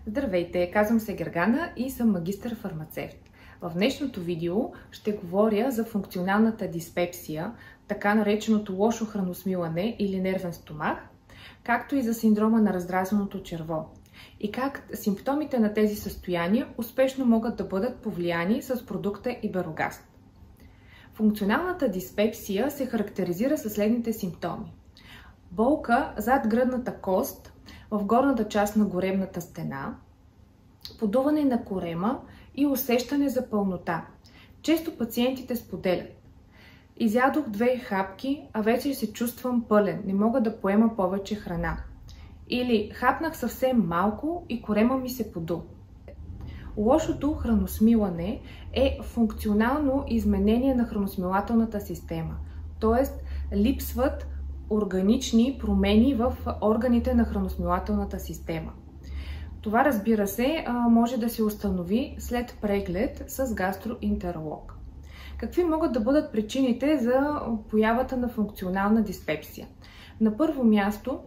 Здравейте, казвам се Гергана и съм магистър-фармацевт. В днешното видео ще говоря за функционалната диспепсия, така нареченото лошо храносмилане или нервен стомах, както и за синдрома на раздразненото черво и как симптомите на тези състояния успешно могат да бъдат повлияни с продукта Iberogast. Функционалната диспепсия се характеризира със следните симптоми: болка зад гръдната кост в горната част на горемната стена, подуване на корема и усещане за пълнота. Често пациентите споделят: изядох 2 хапки, а вече се чувствам пълен, не мога да поема повече храна. Или хапнах съвсем малко и корема ми се поду. Лошото храносмилане е функционално изменение на храносмилателната система, т.е. липсват органични промени в органите на храносмилателната система. Това, разбира се, може да се установи след преглед с гастроентеролог. Какви могат да бъдат причините за появата на функционална диспепсия? На първо място,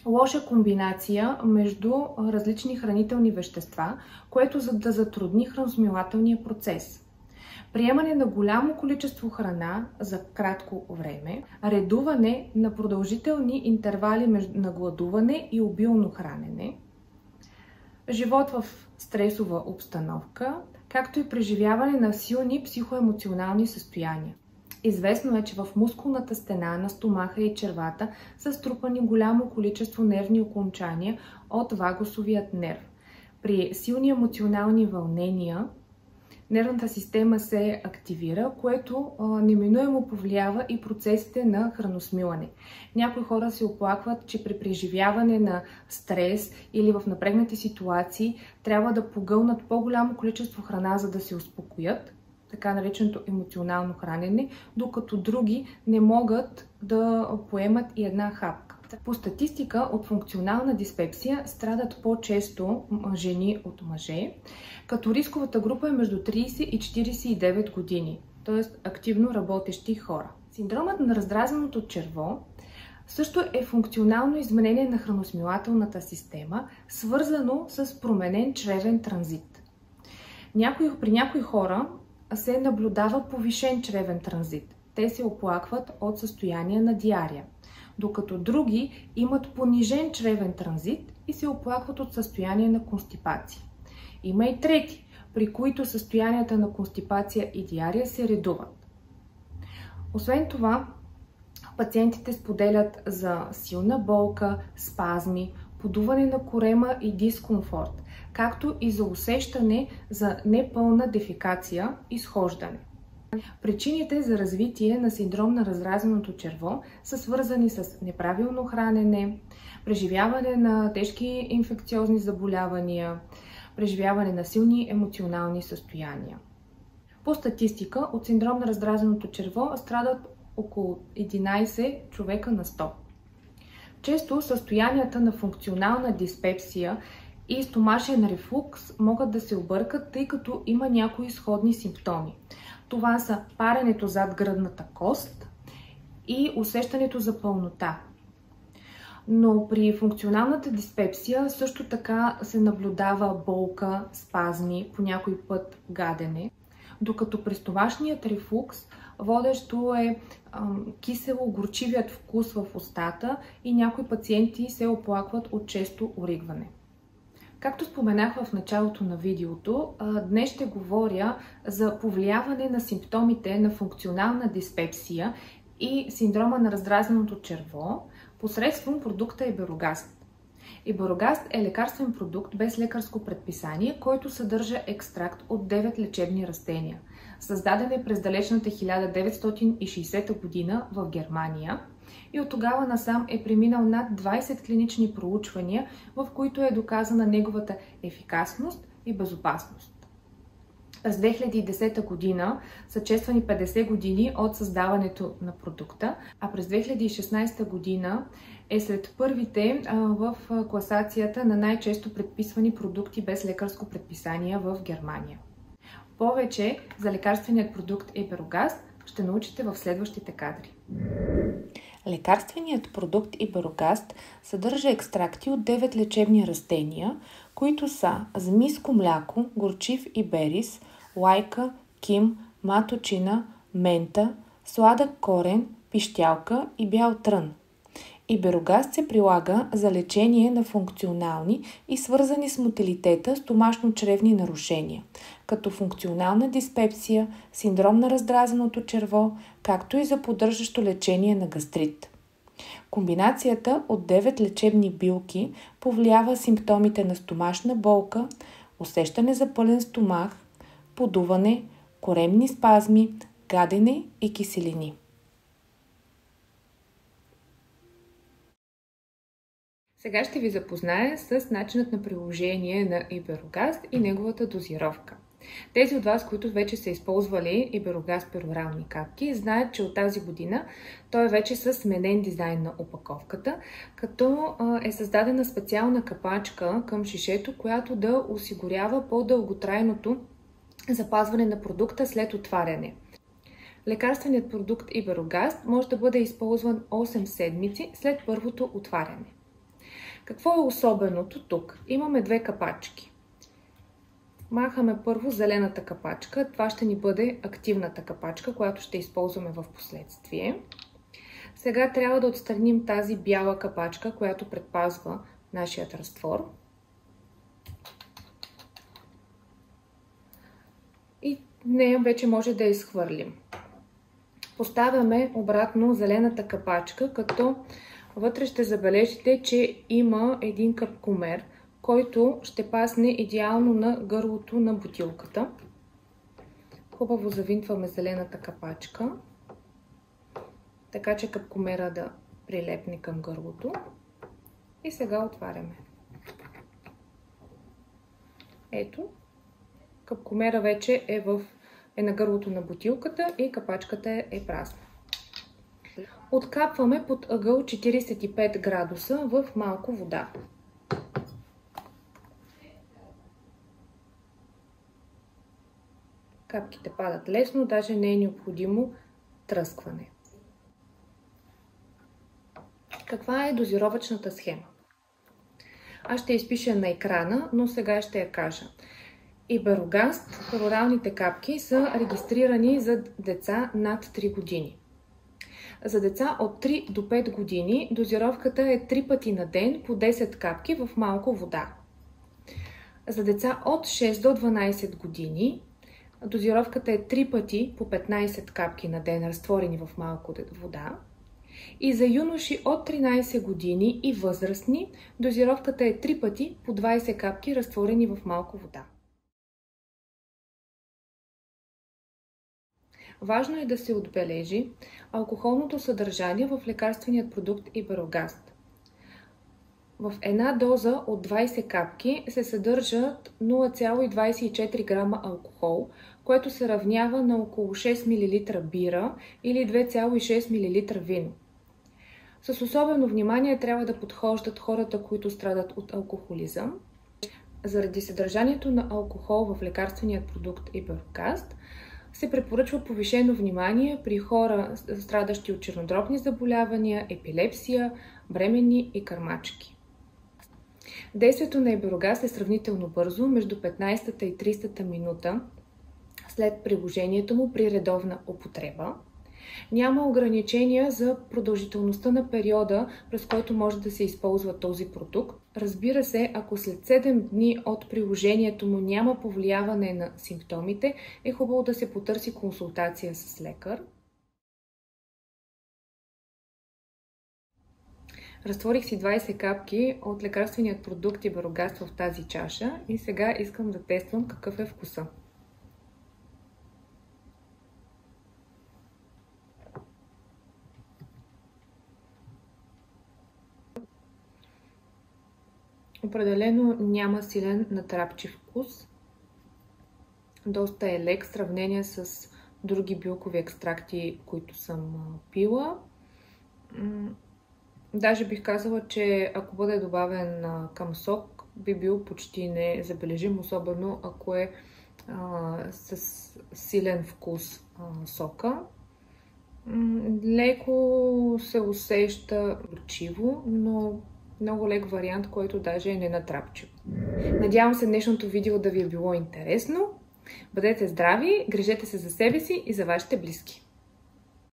лоша комбинация между различни хранителни вещества, което да затрудни храносмилателния процес. Приемане на голямо количество храна за кратко време, редуване на продължителни интервали на гладуване и обилно хранене, живот в стресова обстановка, както и преживяване на силни психоемоционални състояния. Известно е, че в мускулната стена на стомаха и червата са струпани голямо количество нервни окончания от вагусовият нерв. При силни емоционални вълнения нервната система се активира, което неминуемо повлиява и процесите на храносмилане. Някои хора се оплакват, че при преживяване на стрес или в напрегнати ситуации трябва да погълнат по-голямо количество храна, за да се успокоят, така нареченото емоционално хранене, докато други не могат да поемат и една хапка. По статистика от функционална диспепсия страдат по-често жени от мъже, като рисковата група е между 30 и 49 години, т.е. активно работещи хора. Синдромът на раздразненото черво също е функционално изменение на храносмилателната система, свързано с променен чревен транзит. При някои хора се наблюдава повишен чревен транзит. Те се оплакват от състояние на диария, докато други имат понижен чревен транзит и се оплакват от състояние на констипация. Има и трети, при които състоянията на констипация и диария се редуват. Освен това, пациентите споделят за силна болка, спазми, подуване на корема и дискомфорт, както и за усещане за непълна дефекация и схождане. Причините за развитие на синдром на раздразненото черво са свързани с неправилно хранене, преживяване на тежки инфекциозни заболявания, преживяване на силни емоционални състояния. По статистика от синдром на раздразненото черво страдат около 11 човека на 100. Често състоянията на функционална диспепсия и стомашен рефлукс могат да се объркат, тъй като има някои сходни симптоми. Това са паренето зад гръдната кост и усещането за пълнота. Но при функционалната диспепсия също така се наблюдава болка, спазми, по някой път гадене, докато при стомашният рефлукс водещо е кисело-горчивият вкус в устата и някои пациенти се оплакват от често оригване. Както споменах в началото на видеото, днес ще говоря за повлияване на симптомите на функционална диспепсия и синдрома на раздразненото черво посредством продукта Iberogast. Iberogast е лекарствен продукт без лекарско предписание, който съдържа екстракт от 9 лечебни растения. Създаден е през далечната 1960 година в Германия и от тогава насам е преминал над 20 клинични проучвания, в които е доказана неговата ефикасност и безопасност. През 2010 година са чествани 50 години от създаването на продукта, а през 2016 година е сред първите в класацията на най-често предписвани продукти без лекарско предписание в Германия. Повече за лекарственият продукт Iberogast ще научите в следващите кадри. Лекарственият продукт Иберогаст съдържа екстракти от 9 лечебни растения, които са змийско мляко, горчив иберис, лайка, ким, маточина, мента, сладък корен, пищялка и бял трън. Иберогаст се прилага за лечение на функционални и свързани с мотилитета стомашно-чревни нарушения, като функционална диспепсия, синдром на раздразеното черво, както и за поддържащо лечение на гастрит. Комбинацията от 9 лечебни билки повлиява симптомите на стомашна болка, усещане за пълен стомах, подуване, коремни спазми, гадене и киселини. Сега ще ви запозная с начинът на приложение на Иберогаст и неговата дозировка. Тези от вас, които вече са използвали Иберогаст перорални капки, знаят, че от тази година той е вече със сменен дизайн на опаковката, като е създадена специална капачка към шишето, която да осигурява по-дълготрайното запазване на продукта след отваряне. Лекарственият продукт Иберогаст може да бъде използван 8 седмици след първото отваряне. Какво е особеното тук? Имаме две капачки. Махаме първо зелената капачка. Това ще ни бъде активната капачка, която ще използваме в последствие. Сега трябва да отстраним тази бяла капачка, която предпазва нашият разтвор. И нея вече може да я изхвърлим. Поставяме обратно зелената капачка, като вътре ще забележите, че има един капкомер, който ще пасне идеално на гърлото на бутилката. Хубаво завинтваме зелената капачка, така че капкомера да прилепне към гърлото. И сега отваряме. Ето, капкомера вече е на гърлото на бутилката и капачката е празна. Откапваме под ъгъл 45 градуса в малко вода. Капките падат лесно, даже не е необходимо тръскване. Каква е дозировъчната схема? Аз ще изпиша на екрана, но сега ще я кажа. Иберогаст, пероралните капки са регистрирани за деца над 3 години. За деца от 3 до 5 години дозировката е 3 пъти на ден по 10 капки в малко вода. За деца от 6 до 12 години дозировката е 3 пъти по 15 капки на ден, разтворени в малко вода. И за юноши от 13 години и възрастни дозировката е 3 пъти по 20 капки, разтворени в малко вода. Важно е да се отбележи алкохолното съдържание в лекарственият продукт Иберогаст. В една доза от 20 капки се съдържат 0,24 грама алкохол, което се равнява на около 6 мл бира или 2,6 мл вино. С особено внимание трябва да подхождат хората, които страдат от алкохолизъм. Заради съдържанието на алкохол в лекарственият продукт Иберогаст се препоръчва повишено внимание при хора, страдащи от чернодробни заболявания, епилепсия, бременни и кърмачки. Действието на Иберогаст е сравнително бързо, между 15-та и 30-та минута след приложението му при редовна употреба. Няма ограничения за продължителността на периода, през който може да се използва този продукт. Разбира се, ако след 7 дни от приложението му няма повлияване на симптомите, е хубаво да се потърси консултация с лекар. Разтворих си 20 капки от лекарственият продукт Иберогаст в тази чаша и сега искам да тествам какъв е вкуса. Определено няма силен натрапчив вкус. Доста е лек в сравнение с други билкови екстракти, които съм пила. Даже бих казала, че ако бъде добавен към сок, би бил почти незабележим, особено ако е с силен вкус сока. Леко се усеща горчиво, но много лек вариант, който даже е ненатрапчив. Надявам се днешното видео да ви е било интересно. Бъдете здрави, грижете се за себе си и за вашите близки.